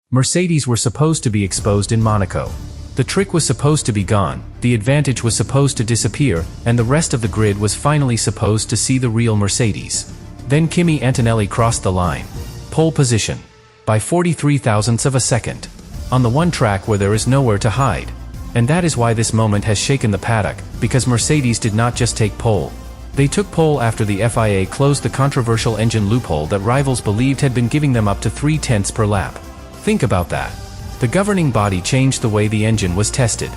Mercedes were supposed to be exposed in Monaco. The trick was supposed to be gone, the advantage was supposed to disappear, and the rest of the grid was finally supposed to see the real Mercedes. Then Kimi Antonelli crossed the line. Pole position. By 43 thousandths of a second. On the one track where there is nowhere to hide. And that is why this moment has shaken the paddock, because Mercedes did not just take pole. They took pole after the FIA closed the controversial engine loophole that rivals believed had been giving them up to 3/10 per lap. Think about that. The governing body changed the way the engine was tested.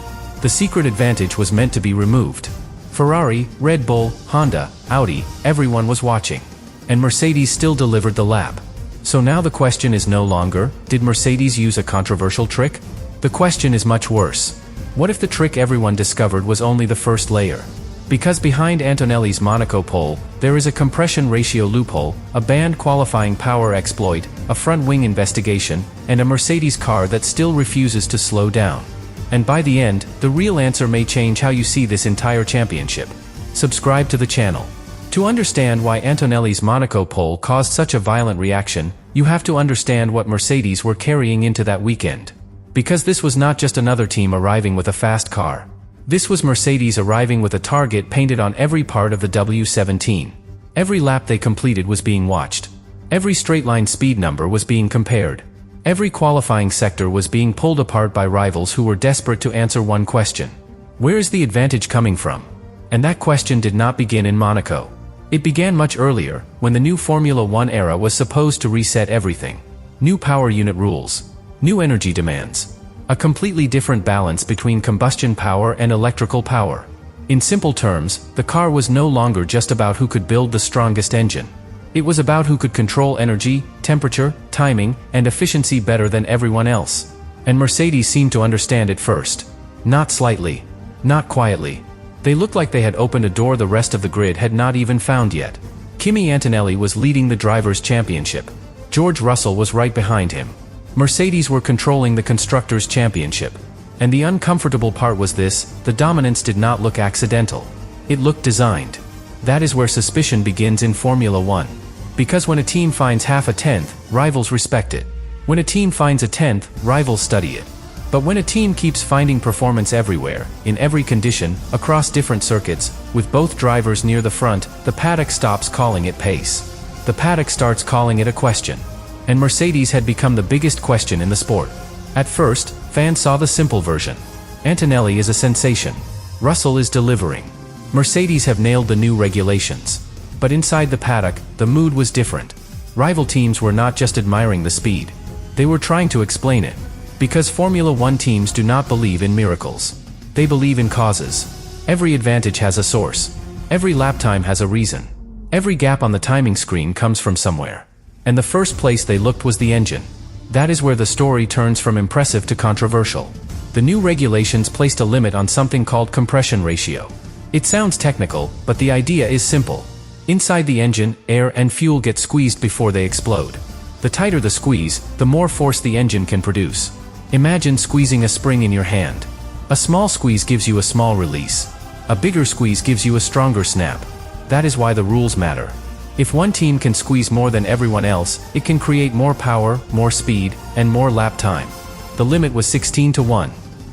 The secret advantage was meant to be removed. Ferrari, Red Bull, Honda, Audi, everyone was watching. And Mercedes still delivered the lap. So now the question is no longer, did Mercedes use a controversial trick? The question is much worse. What if the trick everyone discovered was only the first layer? Because behind Antonelli's Monaco pole, there is a compression ratio loophole, a banned qualifying power exploit, a front wing investigation, and a Mercedes car that still refuses to slow down. And by the end, the real answer may change how you see this entire championship. Subscribe to the channel. To understand why Antonelli's Monaco pole caused such a violent reaction, you have to understand what Mercedes were carrying into that weekend. Because this was not just another team arriving with a fast car. This was Mercedes arriving with a target painted on every part of the W17. Every lap they completed was being watched. Every straight-line speed number was being compared. Every qualifying sector was being pulled apart by rivals who were desperate to answer one question. Where is the advantage coming from? And that question did not begin in Monaco. It began much earlier, when the new Formula One era was supposed to reset everything. New power unit rules. New energy demands. A completely different balance between combustion power and electrical power. In simple terms, the car was no longer just about who could build the strongest engine. It was about who could control energy, temperature, timing, and efficiency better than everyone else. And Mercedes seemed to understand it first. Not slightly. Not quietly. They looked like they had opened a door the rest of the grid had not even found yet. Kimi Antonelli was leading the Drivers' Championship. George Russell was right behind him. Mercedes were controlling the Constructors' Championship. And the uncomfortable part was this, the dominance did not look accidental. It looked designed. That is where suspicion begins in Formula One. Because when a team finds half a tenth, rivals respect it. When a team finds a tenth, rivals study it. But when a team keeps finding performance everywhere, in every condition, across different circuits, with both drivers near the front, the paddock stops calling it pace. The paddock starts calling it a question. And Mercedes had become the biggest question in the sport. At first, fans saw the simple version. Antonelli is a sensation. Russell is delivering. Mercedes have nailed the new regulations. But inside the paddock, the mood was different. Rival teams were not just admiring the speed. They were trying to explain it. Because Formula One teams do not believe in miracles. They believe in causes. Every advantage has a source. Every lap time has a reason. Every gap on the timing screen comes from somewhere. And the first place they looked was the engine. That is where the story turns from impressive to controversial. The new regulations placed a limit on something called compression ratio. It sounds technical, but the idea is simple. Inside the engine, air and fuel get squeezed before they explode. The tighter the squeeze, the more force the engine can produce. Imagine squeezing a spring in your hand. A small squeeze gives you a small release. A bigger squeeze gives you a stronger snap. That is why the rules matter. If one team can squeeze more than everyone else, it can create more power, more speed, and more lap time. The limit was 16-1.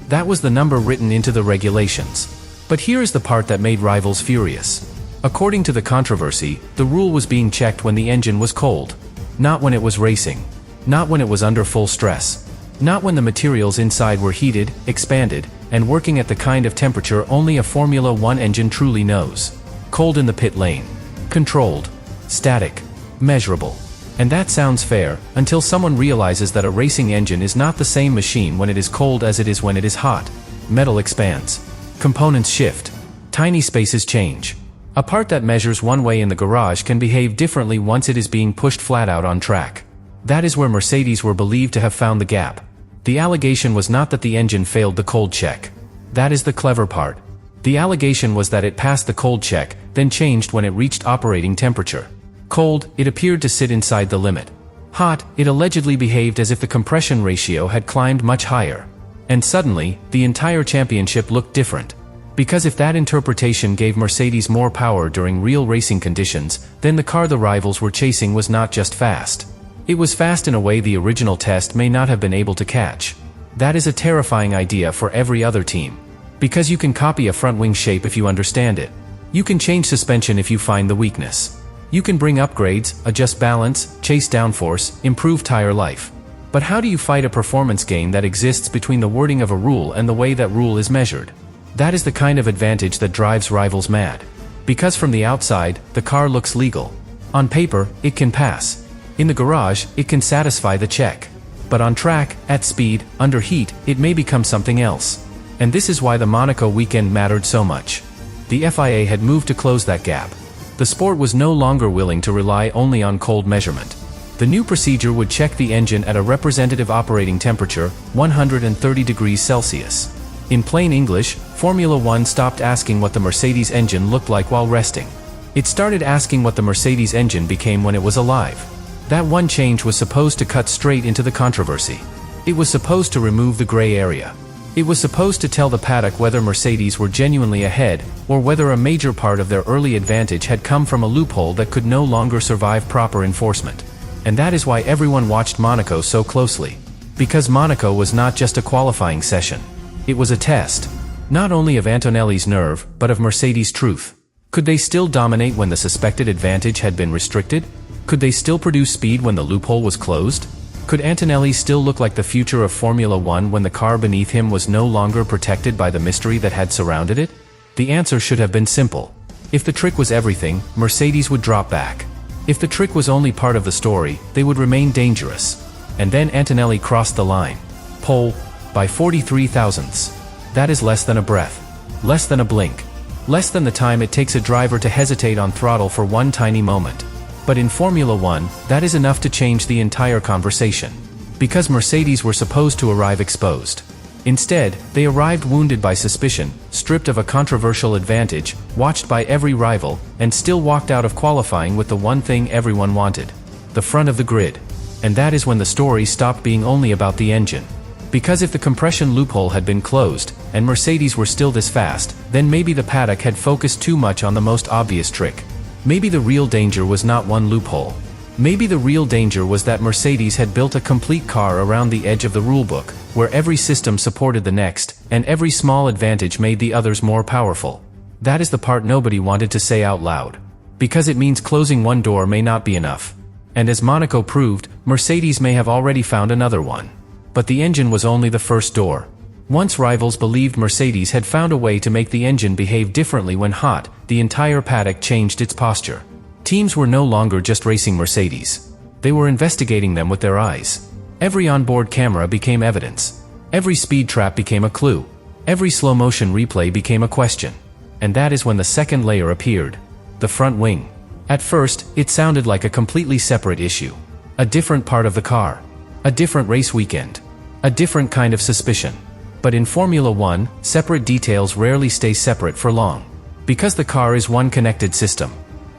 That was the number written into the regulations. But here is the part that made rivals furious. According to the controversy, the rule was being checked when the engine was cold. Not when it was racing. Not when it was under full stress. Not when the materials inside were heated, expanded, and working at the kind of temperature only a Formula One engine truly knows. Cold in the pit lane. Controlled. Static. Measurable. And that sounds fair, until someone realizes that a racing engine is not the same machine when it is cold as it is when it is hot. Metal expands. Components shift. Tiny spaces change. A part that measures one way in the garage can behave differently once it is being pushed flat out on track. That is where Mercedes were believed to have found the gap. The allegation was not that the engine failed the cold check. That is the clever part. The allegation was that it passed the cold check, then changed when it reached operating temperature. Cold, it appeared to sit inside the limit. Hot, it allegedly behaved as if the compression ratio had climbed much higher. And suddenly, the entire championship looked different. Because if that interpretation gave Mercedes more power during real racing conditions, then the car the rivals were chasing was not just fast. It was fast in a way the original test may not have been able to catch. That is a terrifying idea for every other team. Because you can copy a front wing shape if you understand it. You can change suspension if you find the weakness. You can bring upgrades, adjust balance, chase downforce, improve tire life. But how do you fight a performance gain that exists between the wording of a rule and the way that rule is measured? That is the kind of advantage that drives rivals mad. Because from the outside, the car looks legal. On paper, it can pass. In the garage, it can satisfy the check. But on track, at speed, under heat, it may become something else. And this is why the Monaco weekend mattered so much. The FIA had moved to close that gap. The sport was no longer willing to rely only on cold measurement. The new procedure would check the engine at a representative operating temperature, 130 degrees Celsius. In plain English, Formula One stopped asking what the Mercedes engine looked like while resting. It started asking what the Mercedes engine became when it was alive. That one change was supposed to cut straight into the controversy. It was supposed to remove the gray area. It was supposed to tell the paddock whether Mercedes were genuinely ahead, or whether a major part of their early advantage had come from a loophole that could no longer survive proper enforcement. And that is why everyone watched Monaco so closely. Because Monaco was not just a qualifying session. It was a test. Not only of Antonelli's nerve, but of Mercedes' truth. Could they still dominate when the suspected advantage had been restricted? Could they still produce speed when the loophole was closed? Could Antonelli still look like the future of Formula One when the car beneath him was no longer protected by the mystery that had surrounded it? The answer should have been simple. If the trick was everything, Mercedes would drop back. If the trick was only part of the story, they would remain dangerous. And then Antonelli crossed the line. Pole, by 43 thousandths. That is less than a breath. Less than a blink. Less than the time it takes a driver to hesitate on throttle for one tiny moment. But in Formula One, that is enough to change the entire conversation. Because Mercedes were supposed to arrive exposed. Instead, they arrived wounded by suspicion, stripped of a controversial advantage, watched by every rival, and still walked out of qualifying with the one thing everyone wanted. The front of the grid. And that is when the story stopped being only about the engine. Because if the compression loophole had been closed, and Mercedes were still this fast, then maybe the paddock had focused too much on the most obvious trick. Maybe the real danger was not one loophole. Maybe the real danger was that Mercedes had built a complete car around the edge of the rulebook, where every system supported the next, and every small advantage made the others more powerful. That is the part nobody wanted to say out loud. Because it means closing one door may not be enough. And as Monaco proved, Mercedes may have already found another one. But the engine was only the first door. Once rivals believed Mercedes had found a way to make the engine behave differently when hot, the entire paddock changed its posture. Teams were no longer just racing Mercedes. They were investigating them with their eyes. Every onboard camera became evidence. Every speed trap became a clue. Every slow-motion replay became a question. And that is when the second layer appeared. The front wing. At first, it sounded like a completely separate issue. A different part of the car. A different race weekend. A different kind of suspicion. But in Formula One, separate details rarely stay separate for long. Because the car is one connected system.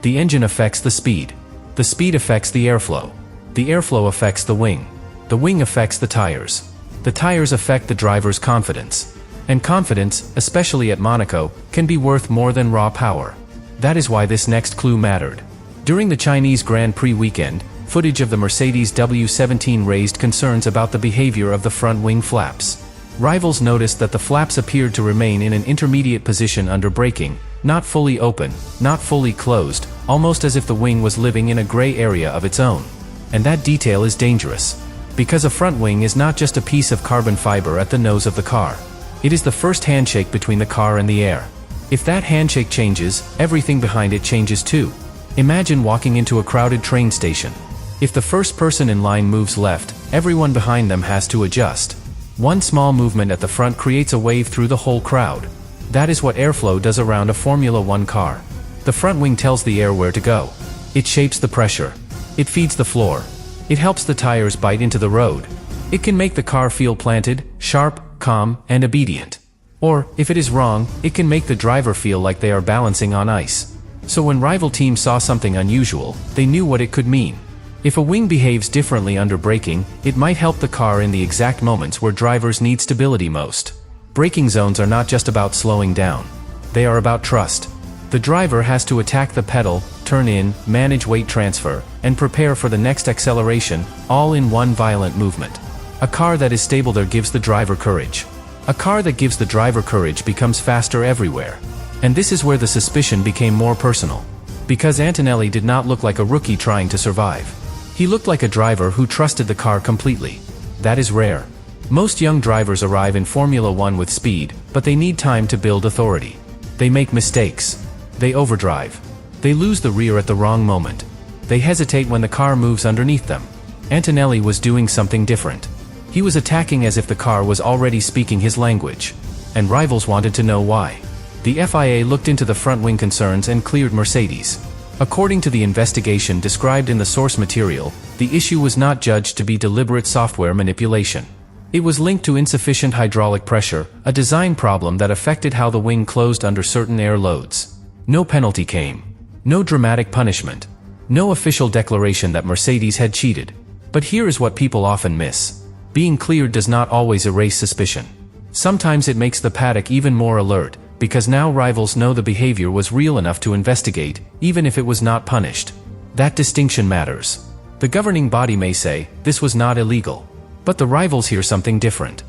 The engine affects the speed. The speed affects the airflow. The airflow affects the wing. The wing affects the tires. The tires affect the driver's confidence. And confidence, especially at Monaco, can be worth more than raw power. That is why this next clue mattered. During the Chinese Grand Prix weekend, footage of the Mercedes W17 raised concerns about the behavior of the front wing flaps. Rivals noticed that the flaps appeared to remain in an intermediate position under braking, not fully open, not fully closed, almost as if the wing was living in a gray area of its own. And that detail is dangerous. Because a front wing is not just a piece of carbon fiber at the nose of the car. It is the first handshake between the car and the air. If that handshake changes, everything behind it changes too. Imagine walking into a crowded train station. If the first person in line moves left, everyone behind them has to adjust. One small movement at the front creates a wave through the whole crowd. That is what airflow does around a Formula One car. The front wing tells the air where to go. It shapes the pressure. It feeds the floor. It helps the tires bite into the road. It can make the car feel planted, sharp, calm, and obedient. Or, if it is wrong, it can make the driver feel like they are balancing on ice. So when rival teams saw something unusual, they knew what it could mean. If a wing behaves differently under braking, it might help the car in the exact moments where drivers need stability most. Braking zones are not just about slowing down. They are about trust. The driver has to attack the pedal, turn in, manage weight transfer, and prepare for the next acceleration, all in one violent movement. A car that is stable there gives the driver courage. A car that gives the driver courage becomes faster everywhere. And this is where the suspicion became more personal. Because Antonelli did not look like a rookie trying to survive. He looked like a driver who trusted the car completely. That is rare. Most young drivers arrive in Formula One with speed, but they need time to build authority. They make mistakes. They overdrive. They lose the rear at the wrong moment. They hesitate when the car moves underneath them. Antonelli was doing something different. He was attacking as if the car was already speaking his language. And rivals wanted to know why. The FIA looked into the front wing concerns and cleared Mercedes. According to the investigation described in the source material, the issue was not judged to be deliberate software manipulation. It was linked to insufficient hydraulic pressure, a design problem that affected how the wing closed under certain air loads. No penalty came. No dramatic punishment. No official declaration that Mercedes had cheated. But here is what people often miss. Being cleared does not always erase suspicion. Sometimes it makes the paddock even more alert, because now rivals know the behavior was real enough to investigate, even if it was not punished. That distinction matters. The governing body may say, this was not illegal. But the rivals hear something different.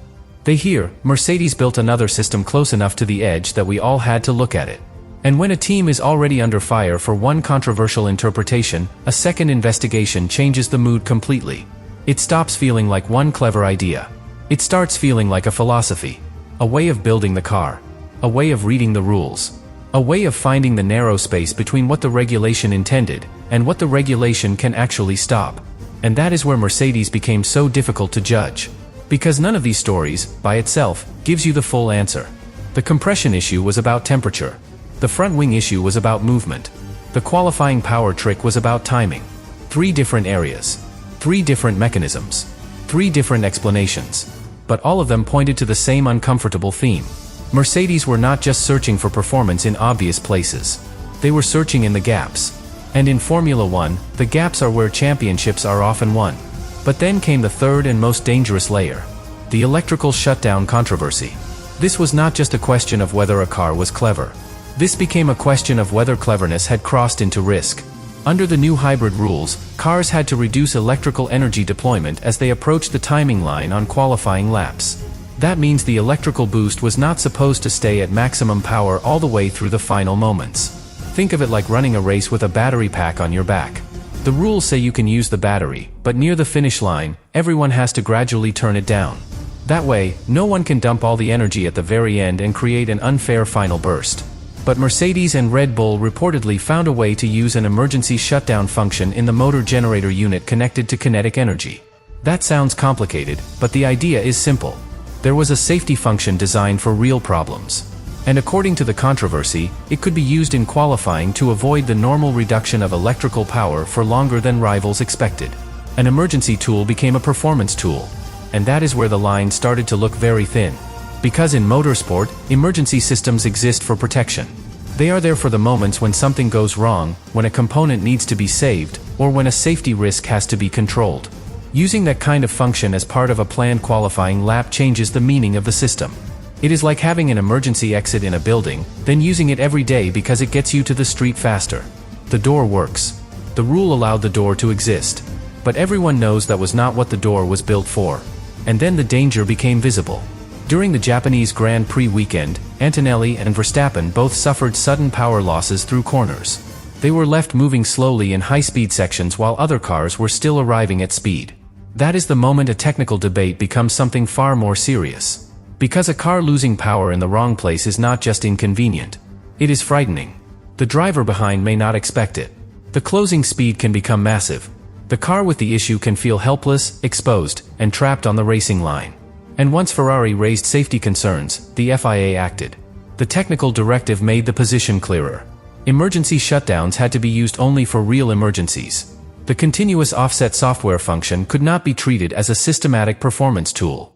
They hear, Mercedes built another system close enough to the edge that we all had to look at it. And when a team is already under fire for one controversial interpretation, a second investigation changes the mood completely. It stops feeling like one clever idea. It starts feeling like a philosophy. A way of building the car. A way of reading the rules. A way of finding the narrow space between what the regulation intended and what the regulation can actually stop. And that is where Mercedes became so difficult to judge. Because none of these stories, by itself, gives you the full answer. The compression issue was about temperature. The front wing issue was about movement. The qualifying power trick was about timing. 3 different areas. 3 different mechanisms. 3 different explanations. But all of them pointed to the same uncomfortable theme. Mercedes were not just searching for performance in obvious places. They were searching in the gaps. And in Formula One, the gaps are where championships are often won. But then came the third and most dangerous layer. The electrical shutdown controversy. This was not just a question of whether a car was clever. This became a question of whether cleverness had crossed into risk. Under the new hybrid rules, cars had to reduce electrical energy deployment as they approached the timing line on qualifying laps. That means the electrical boost was not supposed to stay at maximum power all the way through the final moments. Think of it like running a race with a battery pack on your back. The rules say you can use the battery, but near the finish line, everyone has to gradually turn it down. That way, no one can dump all the energy at the very end and create an unfair final burst. But Mercedes and Red Bull reportedly found a way to use an emergency shutdown function in the motor generator unit connected to kinetic energy. That sounds complicated, but the idea is simple. There was a safety function designed for real problems. And according to the controversy, it could be used in qualifying to avoid the normal reduction of electrical power for longer than rivals expected. An emergency tool became a performance tool. And that is where the line started to look very thin. Because in motorsport, emergency systems exist for protection. They are there for the moments when something goes wrong, when a component needs to be saved, or when a safety risk has to be controlled. Using that kind of function as part of a planned qualifying lap changes the meaning of the system. It is like having an emergency exit in a building, then using it every day because it gets you to the street faster. The door works. The rule allowed the door to exist. But everyone knows that was not what the door was built for. And then the danger became visible. During the Japanese Grand Prix weekend, Antonelli and Verstappen both suffered sudden power losses through corners. They were left moving slowly in high-speed sections while other cars were still arriving at speed. That is the moment a technical debate becomes something far more serious. Because a car losing power in the wrong place is not just inconvenient. It is frightening. The driver behind may not expect it. The closing speed can become massive. The car with the issue can feel helpless, exposed, and trapped on the racing line. And once Ferrari raised safety concerns, the FIA acted. The technical directive made the position clearer. Emergency shutdowns had to be used only for real emergencies. The continuous offset software function could not be treated as a systematic performance tool.